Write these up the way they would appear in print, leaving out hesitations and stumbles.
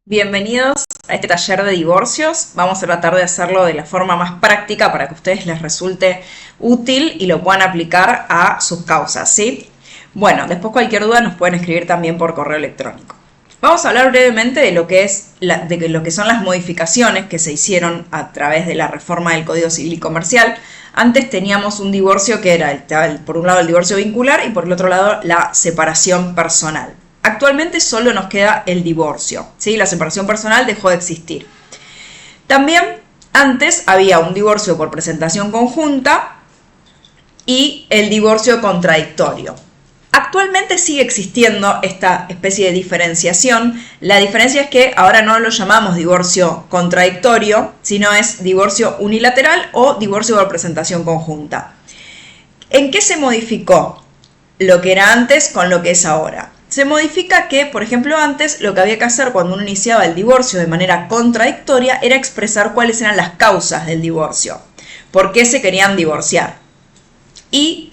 Bienvenidos a este taller de divorcios. Vamos a tratar de hacerlo de la forma más práctica para que a ustedes les resulte útil y lo puedan aplicar a sus causas, ¿sí? Bueno, después cualquier duda nos pueden escribir también por correo electrónico. Vamos a hablar brevemente de lo que son las modificaciones que se hicieron a través de la reforma del Código Civil y Comercial. Antes teníamos un divorcio que era, por un lado, el divorcio vincular y por el otro lado, la separación personal. Actualmente solo nos queda el divorcio, ¿sí? La separación personal dejó de existir. También antes había un divorcio por presentación conjunta y el divorcio contradictorio. Actualmente sigue existiendo esta especie de diferenciación. La diferencia es que ahora no lo llamamos divorcio contradictorio, sino es divorcio unilateral o divorcio por presentación conjunta. ¿En qué se modificó lo que era antes con lo que es ahora? Se modifica que, por ejemplo, antes lo que había que hacer cuando uno iniciaba el divorcio de manera contradictoria era expresar cuáles eran las causas del divorcio, por qué se querían divorciar. Y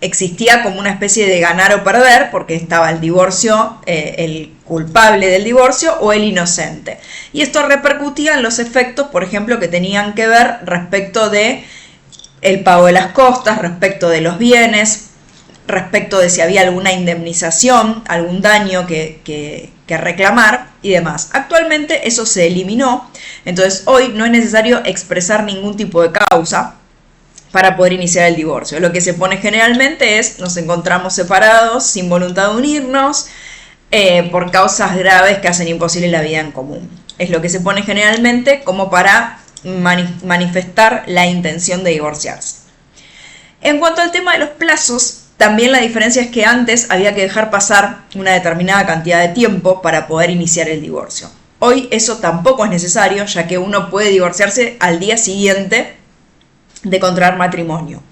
existía como una especie de ganar o perder, porque estaba el divorcio, el culpable del divorcio o el inocente. Y esto repercutía en los efectos, por ejemplo, que tenían que ver respecto de el pago de las costas, respecto de los bienes, respecto de si había alguna indemnización, algún daño que reclamar y demás. Actualmente eso se eliminó, entonces hoy no es necesario expresar ningún tipo de causa para poder iniciar el divorcio. Lo que se pone generalmente es, nos encontramos separados, sin voluntad de unirnos, por causas graves que hacen imposible la vida en común. Es lo que se pone generalmente como para manifestar la intención de divorciarse. En cuanto al tema de los plazos, también la diferencia es que antes había que dejar pasar una determinada cantidad de tiempo para poder iniciar el divorcio. Hoy eso tampoco es necesario, ya que uno puede divorciarse al día siguiente de contraer matrimonio,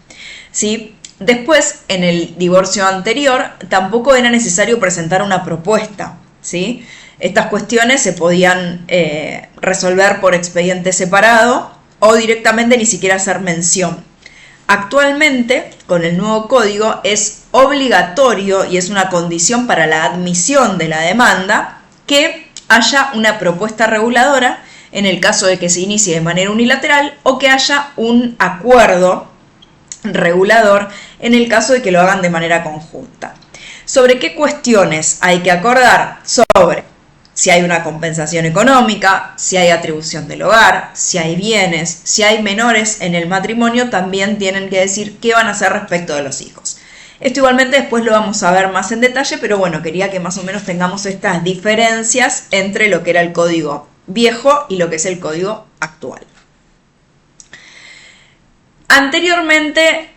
¿sí? Después, en el divorcio anterior, tampoco era necesario presentar una propuesta, ¿sí? Estas cuestiones se podían resolver por expediente separado o directamente ni siquiera hacer mención. Actualmente, con el nuevo código, es obligatorio y es una condición para la admisión de la demanda que haya una propuesta reguladora en el caso de que se inicie de manera unilateral o que haya un acuerdo regulador en el caso de que lo hagan de manera conjunta. ¿Sobre qué cuestiones hay que acordar? Sobre si hay una compensación económica, si hay atribución del hogar, si hay bienes, si hay menores en el matrimonio, también tienen que decir qué van a hacer respecto de los hijos. Esto igualmente después lo vamos a ver más en detalle, pero bueno, quería que más o menos tengamos estas diferencias entre lo que era el código viejo y lo que es el código actual. Anteriormente,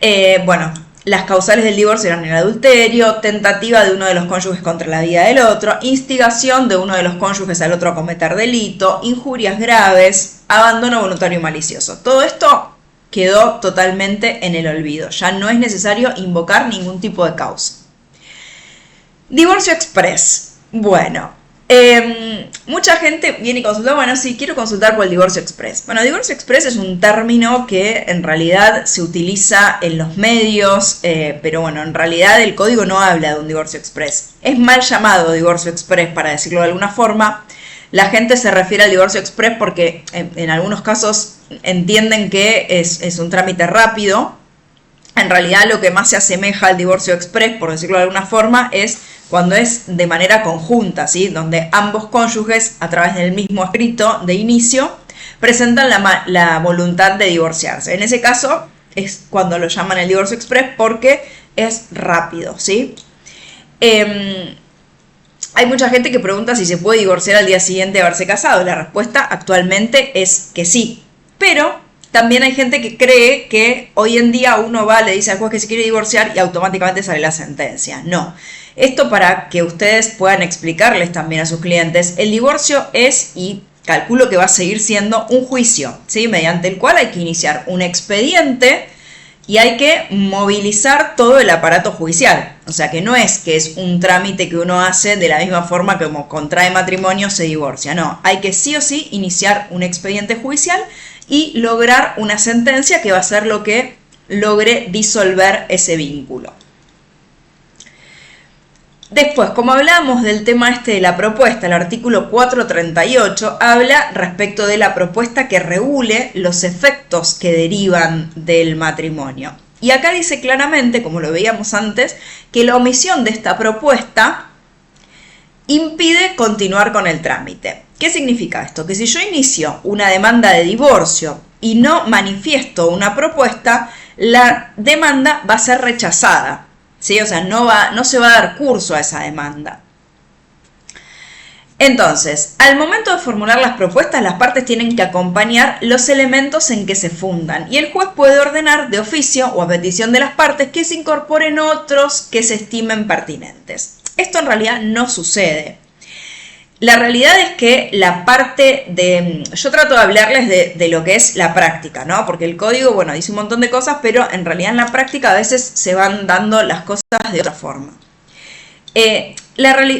las causales del divorcio eran el adulterio, tentativa de uno de los cónyuges contra la vida del otro, instigación de uno de los cónyuges al otro a cometer delito, injurias graves, abandono voluntario y malicioso. Todo esto quedó totalmente en el olvido. Ya no es necesario invocar ningún tipo de causa. Divorcio express. Bueno, mucha gente viene y consulta, bueno, sí, quiero consultar por el divorcio express. Bueno, divorcio express es un término que en realidad se utiliza en los medios, pero bueno, en realidad el código no habla de un divorcio express. Es mal llamado divorcio express, para decirlo de alguna forma. La gente se refiere al divorcio express porque en algunos casos entienden que es un trámite rápido. En realidad lo que más se asemeja al divorcio express, por decirlo de alguna forma, es cuando es de manera conjunta, ¿sí? Donde ambos cónyuges, a través del mismo escrito de inicio, presentan la voluntad de divorciarse. En ese caso es cuando lo llaman el divorcio express porque es rápido, ¿sí? Hay mucha gente que pregunta si se puede divorciar al día siguiente de haberse casado. La respuesta actualmente es que sí, pero también hay gente que cree que hoy en día uno va, le dice al juez que se quiere divorciar y automáticamente sale la sentencia. No. Esto para que ustedes puedan explicarles también a sus clientes, el divorcio es, y calculo que va a seguir siendo, un juicio, ¿sí? Mediante el cual hay que iniciar un expediente y hay que movilizar todo el aparato judicial. O sea que no es que es un trámite que uno hace de la misma forma que como contrae matrimonio se divorcia. No, hay que sí o sí iniciar un expediente judicial y lograr una sentencia que va a ser lo que logre disolver ese vínculo. Después, como hablamos del tema este de la propuesta, el artículo 438 habla respecto de la propuesta que regule los efectos que derivan del matrimonio. Y acá dice claramente, como lo veíamos antes, que la omisión de esta propuesta impide continuar con el trámite. ¿Qué significa esto? Que si yo inicio una demanda de divorcio y no manifiesto una propuesta, la demanda va a ser rechazada, ¿sí? O sea, no se va a dar curso a esa demanda. Entonces, al momento de formular las propuestas, las partes tienen que acompañar los elementos en que se fundan y el juez puede ordenar de oficio o a petición de las partes que se incorporen otros que se estimen pertinentes. Esto en realidad no sucede. La realidad es que la parte de... Yo trato de hablarles de lo que es la práctica, ¿no? Porque el código, bueno, dice un montón de cosas, pero en realidad en la práctica a veces se van dando las cosas de otra forma.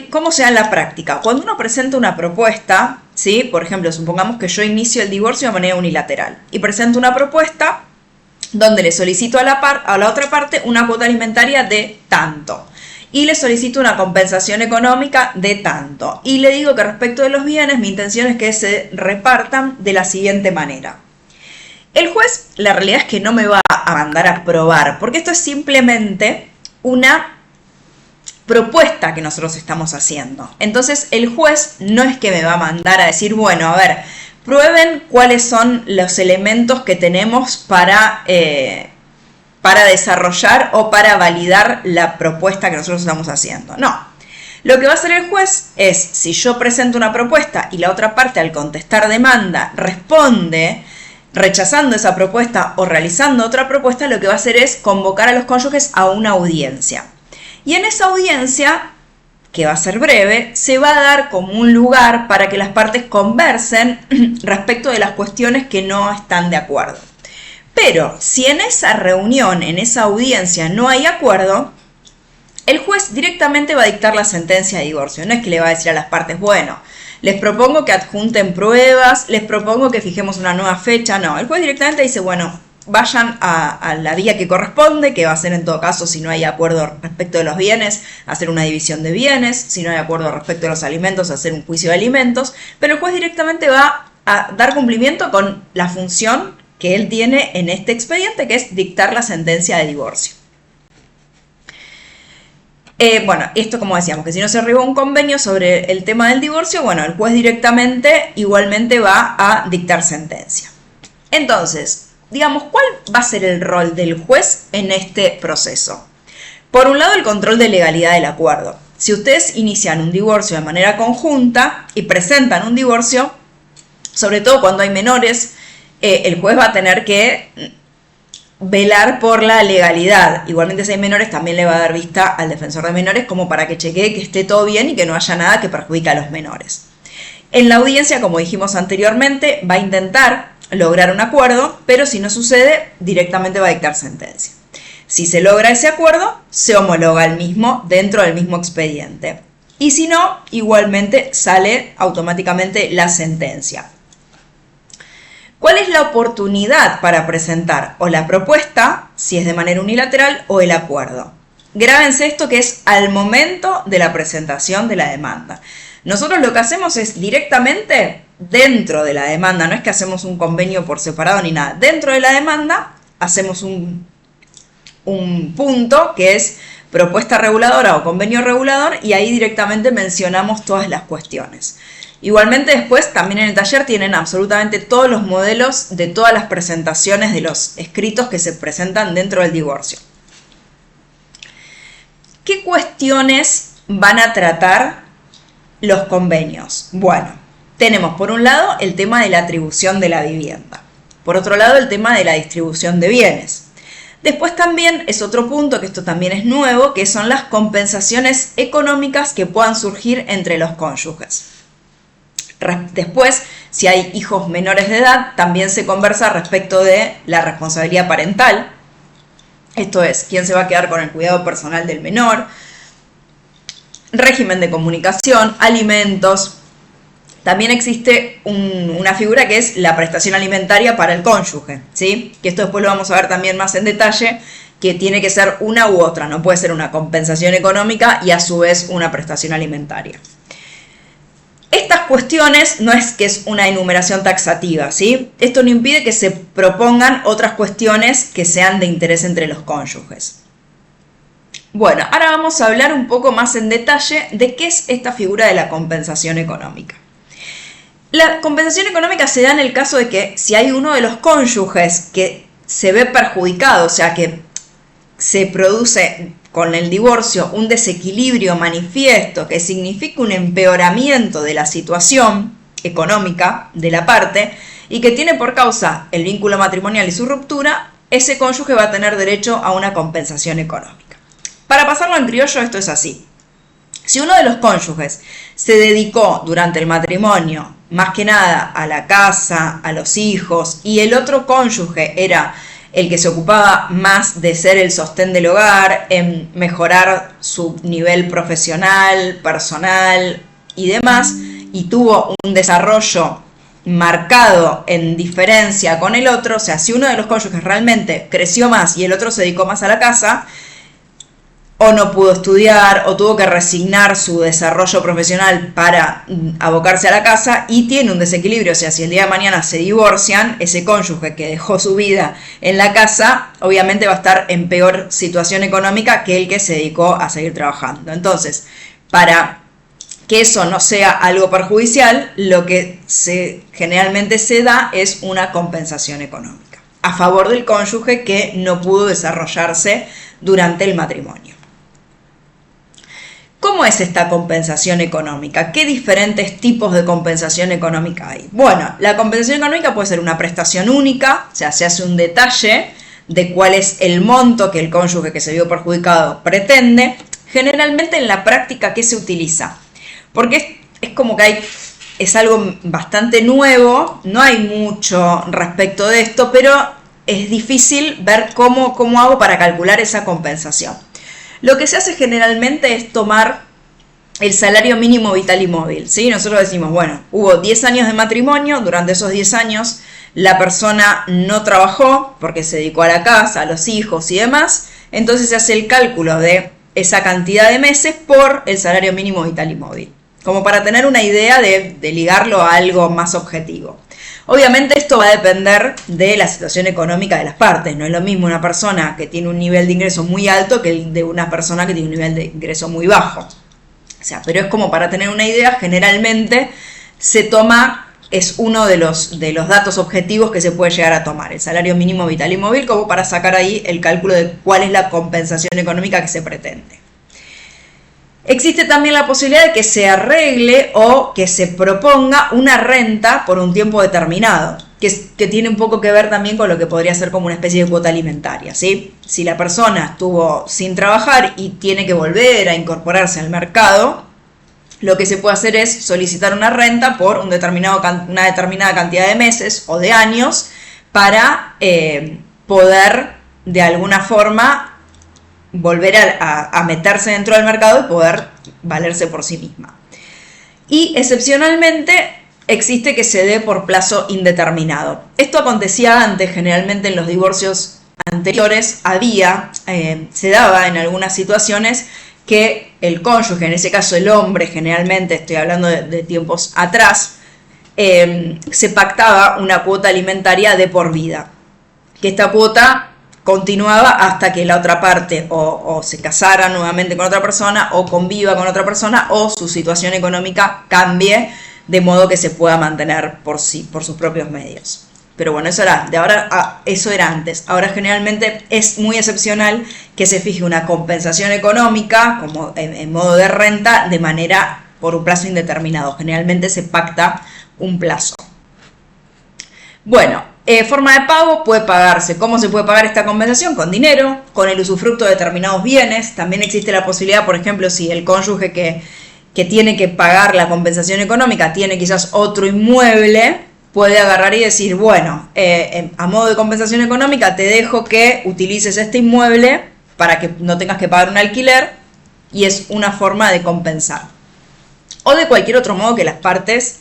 ¿Cómo se da en la práctica? Cuando uno presenta una propuesta, ¿sí? Por ejemplo, supongamos que yo inicio el divorcio de manera unilateral y presento una propuesta donde le solicito a la otra parte una cuota alimentaria de tanto y le solicito una compensación económica de tanto y le digo que respecto de los bienes mi intención es que se repartan de la siguiente manera. El juez, la realidad es que no me va a mandar a probar, porque esto es simplemente una propuesta que nosotros estamos haciendo. Entonces el juez no es que me va a mandar a decir, bueno, a ver, prueben cuáles son los elementos que tenemos para desarrollar o para validar la propuesta que nosotros estamos haciendo. No. Lo que va a hacer el juez es, si yo presento una propuesta y la otra parte al contestar demanda responde rechazando esa propuesta o realizando otra propuesta, lo que va a hacer es convocar a los cónyuges a una audiencia. Y en esa audiencia, que va a ser breve, se va a dar como un lugar para que las partes conversen respecto de las cuestiones que no están de acuerdo. Pero si en esa reunión, en esa audiencia no hay acuerdo, el juez directamente va a dictar la sentencia de divorcio. No es que le va a decir a las partes, bueno, les propongo que adjunten pruebas, les propongo que fijemos una nueva fecha. No, el juez directamente dice, bueno, vayan a la vía que corresponde, que va a ser en todo caso, si no hay acuerdo respecto de los bienes, hacer una división de bienes, si no hay acuerdo respecto de los alimentos, hacer un juicio de alimentos, pero el juez directamente va a dar cumplimiento con la función que él tiene en este expediente, que es dictar la sentencia de divorcio. Bueno, esto como decíamos, que si no se arriba un convenio sobre el tema del divorcio, bueno, el juez directamente igualmente va a dictar sentencia. Entonces, digamos, ¿cuál va a ser el rol del juez en este proceso? Por un lado, el control de legalidad del acuerdo. Si ustedes inician un divorcio de manera conjunta y presentan un divorcio, sobre todo cuando hay menores, el juez va a tener que velar por la legalidad. Igualmente, si hay menores, también le va a dar vista al defensor de menores como para que chequee que esté todo bien y que no haya nada que perjudique a los menores. En la audiencia, como dijimos anteriormente, va a intentar lograr un acuerdo, pero si no sucede, directamente va a dictar sentencia. Si se logra ese acuerdo, se homologa el mismo dentro del mismo expediente. Y si no, igualmente sale automáticamente la sentencia. ¿Cuál es la oportunidad para presentar o la propuesta, si es de manera unilateral, o el acuerdo? Grábense esto, que es al momento de la presentación de la demanda. Nosotros lo que hacemos es directamente dentro de la demanda, no es que hacemos un convenio por separado ni nada. Dentro de la demanda hacemos un punto que es propuesta reguladora o convenio regulador y ahí directamente mencionamos todas las cuestiones. Igualmente después también en el taller tienen absolutamente todos los modelos de todas las presentaciones de los escritos que se presentan dentro del divorcio. ¿Qué cuestiones van a tratar los convenios? Bueno, tenemos por un lado el tema de la atribución de la vivienda. Por otro lado el tema de la distribución de bienes. Después también es otro punto, que esto también es nuevo, que son las compensaciones económicas que puedan surgir entre los cónyuges. Después, si hay hijos menores de edad, también se conversa respecto de la responsabilidad parental. Esto es, quién se va a quedar con el cuidado personal del menor, régimen de comunicación, alimentos. También existe una figura que es la prestación alimentaria para el cónyuge, ¿sí? Que esto después lo vamos a ver también más en detalle que tiene que ser una u otra, no puede ser una compensación económica y a su vez una prestación alimentaria. Estas cuestiones no es que es una enumeración taxativa, ¿sí? Esto no impide que se propongan otras cuestiones que sean de interés entre los cónyuges. Bueno, ahora vamos a hablar un poco más en detalle de qué es esta figura de la compensación económica. La compensación económica se da en el caso de que si hay uno de los cónyuges que se ve perjudicado, o sea que se produce con el divorcio un desequilibrio manifiesto que significa un empeoramiento de la situación económica de la parte y que tiene por causa el vínculo matrimonial y su ruptura, ese cónyuge va a tener derecho a una compensación económica. Para pasarlo en criollo, esto es así. Si uno de los cónyuges se dedicó durante el matrimonio más que nada a la casa, a los hijos, y el otro cónyuge era el que se ocupaba más de ser el sostén del hogar, en mejorar su nivel profesional, personal y demás, y tuvo un desarrollo marcado en diferencia con el otro, o sea, si uno de los cónyuges realmente creció más y el otro se dedicó más a la casa, o no pudo estudiar, o tuvo que resignar su desarrollo profesional para abocarse a la casa y tiene un desequilibrio, o sea, si el día de mañana se divorcian, ese cónyuge que dejó su vida en la casa, obviamente va a estar en peor situación económica que el que se dedicó a seguir trabajando. Entonces, para que eso no sea algo perjudicial, lo que generalmente se da es una compensación económica a favor del cónyuge que no pudo desarrollarse durante el matrimonio. ¿Cómo es esta compensación económica? ¿Qué diferentes tipos de compensación económica hay? Bueno, la compensación económica puede ser una prestación única, o sea, se hace un detalle de cuál es el monto que el cónyuge que se vio perjudicado pretende. Generalmente en la práctica, ¿qué se utiliza? Porque es como que es algo bastante nuevo, no hay mucho respecto de esto, pero es difícil ver cómo hago para calcular esa compensación. Lo que se hace generalmente es tomar el salario mínimo vital y móvil, ¿sí? Nosotros decimos, bueno, hubo 10 años de matrimonio, durante esos 10 años la persona no trabajó porque se dedicó a la casa, a los hijos y demás, entonces se hace el cálculo de esa cantidad de meses por el salario mínimo vital y móvil, como para tener una idea de ligarlo a algo más objetivo. Obviamente esto va a depender de la situación económica de las partes. No es lo mismo una persona que tiene un nivel de ingreso muy alto que el de una persona que tiene un nivel de ingreso muy bajo. O sea, pero es como para tener una idea, generalmente se toma, es uno de los datos objetivos que se puede llegar a tomar, el salario mínimo vital y móvil, como para sacar ahí el cálculo de cuál es la compensación económica que se pretende. Existe también la posibilidad de que se arregle o que se proponga una renta por un tiempo determinado, que tiene un poco que ver también con lo que podría ser como una especie de cuota alimentaria, ¿sí? Si la persona estuvo sin trabajar y tiene que volver a incorporarse al mercado, lo que se puede hacer es solicitar una renta por una determinada cantidad de meses o de años para poder de alguna forma volver a meterse dentro del mercado y poder valerse por sí misma. Y excepcionalmente existe que se dé por plazo indeterminado. Esto acontecía antes, generalmente en los divorcios anteriores se daba en algunas situaciones que el cónyuge, en ese caso el hombre, generalmente estoy hablando de tiempos atrás, se pactaba una cuota alimentaria de por vida, que esta cuota continuaba hasta que la otra parte o se casara nuevamente con otra persona o conviva con otra persona o su situación económica cambie de modo que se pueda mantener por sus propios medios. Pero bueno, eso era antes. Ahora generalmente es muy excepcional que se fije una compensación económica como en modo de renta por un plazo indeterminado. Generalmente se pacta un plazo. Bueno, forma de pago puede pagarse. ¿Cómo se puede pagar esta compensación? Con dinero, con el usufructo de determinados bienes. También existe la posibilidad, por ejemplo, si el cónyuge que tiene que pagar la compensación económica tiene quizás otro inmueble, puede agarrar y decir, bueno, a modo de compensación económica te dejo que utilices este inmueble para que no tengas que pagar un alquiler, y es una forma de compensar. O de cualquier otro modo que las partes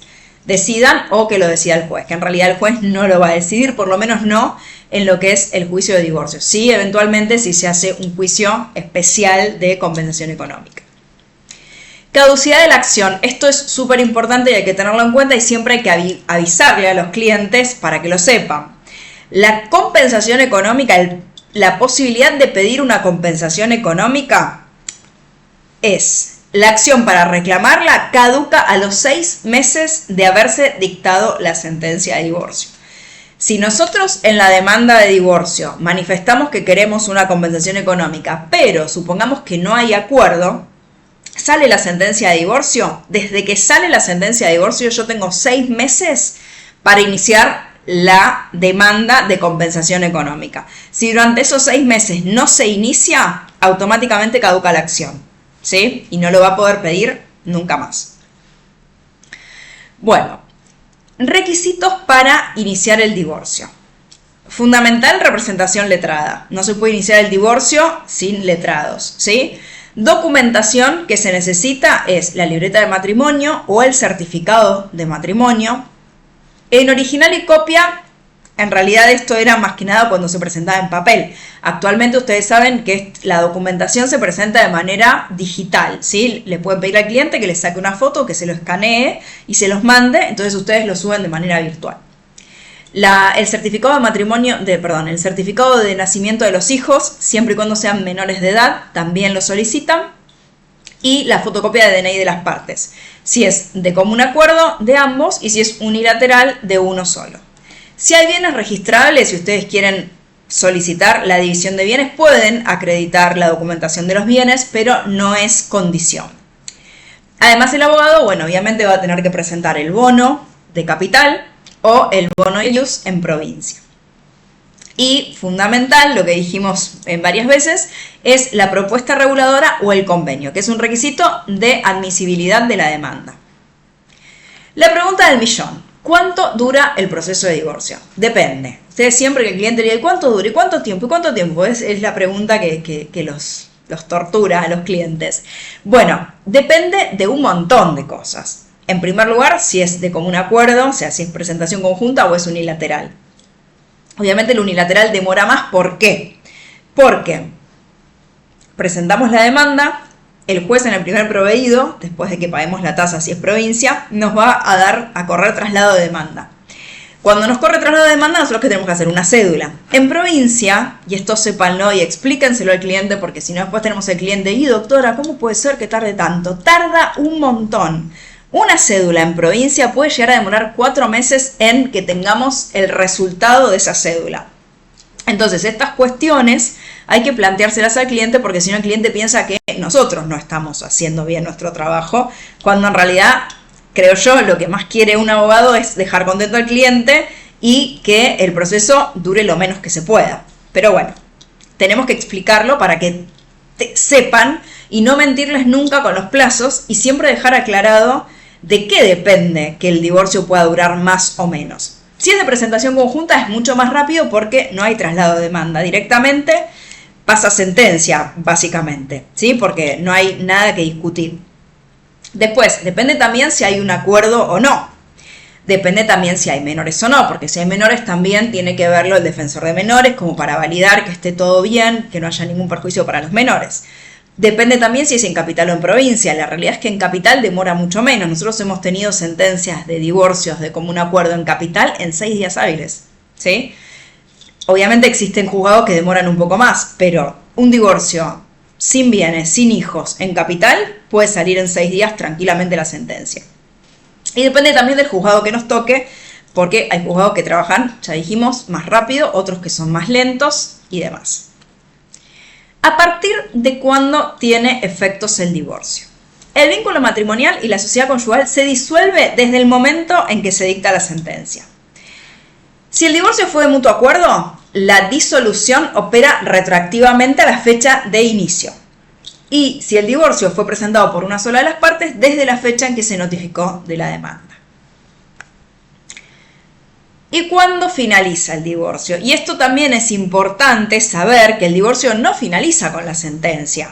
decidan o que lo decida el juez, que en realidad el juez no lo va a decidir, por lo menos no en lo que es el juicio de divorcio. Sí, eventualmente si se hace un juicio especial de compensación económica. Caducidad de la acción. Esto es súper importante y hay que tenerlo en cuenta y siempre hay que avisarle a los clientes para que lo sepan. La compensación económica, la posibilidad de pedir una compensación económica es la acción para reclamarla caduca a los 6 meses de haberse dictado la sentencia de divorcio. Si nosotros en la demanda de divorcio manifestamos que queremos una compensación económica, pero supongamos que no hay acuerdo, sale la sentencia de divorcio. Desde que sale la sentencia de divorcio yo tengo 6 meses para iniciar la demanda de compensación económica. Si durante esos 6 meses no se inicia, automáticamente caduca la acción, ¿sí? Y no lo va a poder pedir nunca más. Bueno, requisitos para iniciar el divorcio. Fundamental, representación letrada. No se puede iniciar el divorcio sin letrados, ¿sí? Documentación que se necesita es la libreta de matrimonio o el certificado de matrimonio. En original y copia, en realidad esto era más que nada cuando se presentaba en papel. Actualmente ustedes saben que la documentación se presenta de manera digital, ¿sí? Le pueden pedir al cliente que le saque una foto, que se lo escanee y se los mande, entonces ustedes lo suben de manera virtual. El certificado de matrimonio, el certificado de nacimiento de los hijos, siempre y cuando sean menores de edad, también lo solicitan. Y la fotocopia de DNI de las partes, si es de común acuerdo de ambos y si es unilateral de uno solo. Si hay bienes registrables y ustedes quieren solicitar la división de bienes, pueden acreditar la documentación de los bienes, pero no es condición. Además, el abogado, obviamente va a tener que presentar el bono de capital o el bono de ius en provincia. Y fundamental, lo que dijimos varias veces, es la propuesta reguladora o el convenio, que es un requisito de admisibilidad de la demanda. La pregunta del millón: ¿cuánto dura el proceso de divorcio? Depende. Ustedes siempre que el cliente le dice ¿cuánto dura? ¿Y cuánto tiempo? ¿Y cuánto tiempo? Es la pregunta que los tortura a los clientes. Bueno, depende de un montón de cosas. En primer lugar, si es de común acuerdo, o sea, si es presentación conjunta o es unilateral. Obviamente el unilateral demora más. ¿Por qué? Porque presentamos la demanda, el juez en el primer proveído, después de que paguemos la tasa si es provincia, nos va a correr traslado de demanda. Cuando nos corre traslado de demanda, nosotros ¿qué tenemos que hacer? Una cédula. En provincia, y esto sépanlo y explíquenselo al cliente, porque si no después tenemos el cliente, y doctora, ¿cómo puede ser que tarde tanto? Tarda un montón. Una cédula en provincia puede llegar a demorar 4 meses en que tengamos el resultado de esa cédula. Entonces, estas cuestiones hay que planteárselas al cliente porque si no el cliente piensa que nosotros no estamos haciendo bien nuestro trabajo, cuando en realidad, creo yo, lo que más quiere un abogado es dejar contento al cliente y que el proceso dure lo menos que se pueda. Pero bueno, tenemos que explicarlo para que sepan y no mentirles nunca con los plazos y siempre dejar aclarado de qué depende que el divorcio pueda durar más o menos. Si es de presentación conjunta es mucho más rápido porque no hay traslado de demanda. Directamente pasa sentencia, básicamente, ¿sí? Porque no hay nada que discutir. Después, depende también si hay un acuerdo o no. Depende también si hay menores o no, porque si hay menores también tiene que verlo el defensor de menores como para validar que esté todo bien, que no haya ningún perjuicio para los menores. Depende también si es en capital o en provincia. La realidad es que en capital demora mucho menos. Nosotros hemos tenido sentencias de divorcios de común acuerdo en capital en 6 días hábiles, ¿sí? Obviamente existen juzgados que demoran un poco más, pero un divorcio sin bienes, sin hijos, en capital puede salir en 6 días tranquilamente la sentencia. Y depende también del juzgado que nos toque, porque hay juzgados que trabajan, ya dijimos, más rápido, otros que son más lentos y demás. ¿A partir de cuándo tiene efectos el divorcio? El vínculo matrimonial y la sociedad conyugal se disuelve desde el momento en que se dicta la sentencia. Si el divorcio fue de mutuo acuerdo, la disolución opera retroactivamente a la fecha de inicio. Y si el divorcio fue presentado por una sola de las partes, desde la fecha en que se notificó de la demanda. ¿Y cuándo finaliza el divorcio? Y esto también es importante saber que el divorcio no finaliza con la sentencia.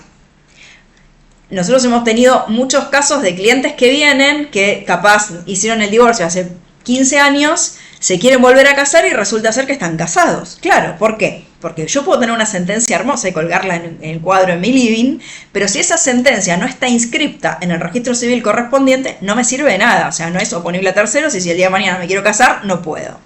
Nosotros hemos tenido muchos casos de clientes que vienen, que capaz hicieron el divorcio hace 15 años, se quieren volver a casar y resulta ser que están casados. Claro, ¿por qué? Porque yo puedo tener una sentencia hermosa y colgarla en el cuadro en mi living, pero si esa sentencia no está inscripta en el registro civil correspondiente, no me sirve de nada. O sea, no es oponible a terceros y si el día de mañana me quiero casar, no puedo.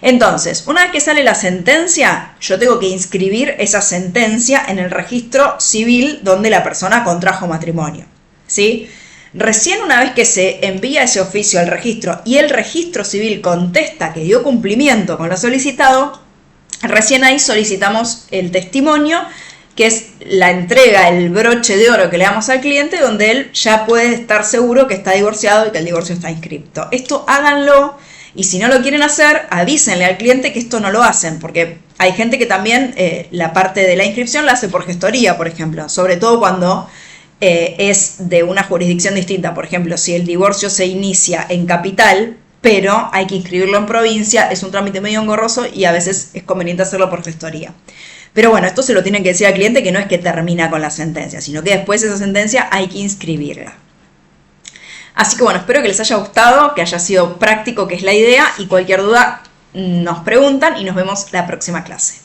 Entonces, una vez que sale la sentencia, yo tengo que inscribir esa sentencia en el registro civil donde la persona contrajo matrimonio, ¿sí? Recién una vez que se envía ese oficio al registro y el registro civil contesta que dio cumplimiento con lo solicitado, recién ahí solicitamos el testimonio, que es la entrega, el broche de oro que le damos al cliente, donde él ya puede estar seguro que está divorciado y que el divorcio está inscripto. Esto háganlo. Y si no lo quieren hacer, avísenle al cliente que esto no lo hacen, porque hay gente que también la parte de la inscripción la hace por gestoría, por ejemplo, sobre todo cuando es de una jurisdicción distinta. Por ejemplo, si el divorcio se inicia en capital, pero hay que inscribirlo en provincia, es un trámite medio engorroso y a veces es conveniente hacerlo por gestoría. Pero bueno, esto se lo tienen que decir al cliente, que no es que termina con la sentencia, sino que después esa sentencia hay que inscribirla. Así que bueno, espero que les haya gustado, que haya sido práctico, que es la idea, y cualquier duda nos preguntan y nos vemos la próxima clase.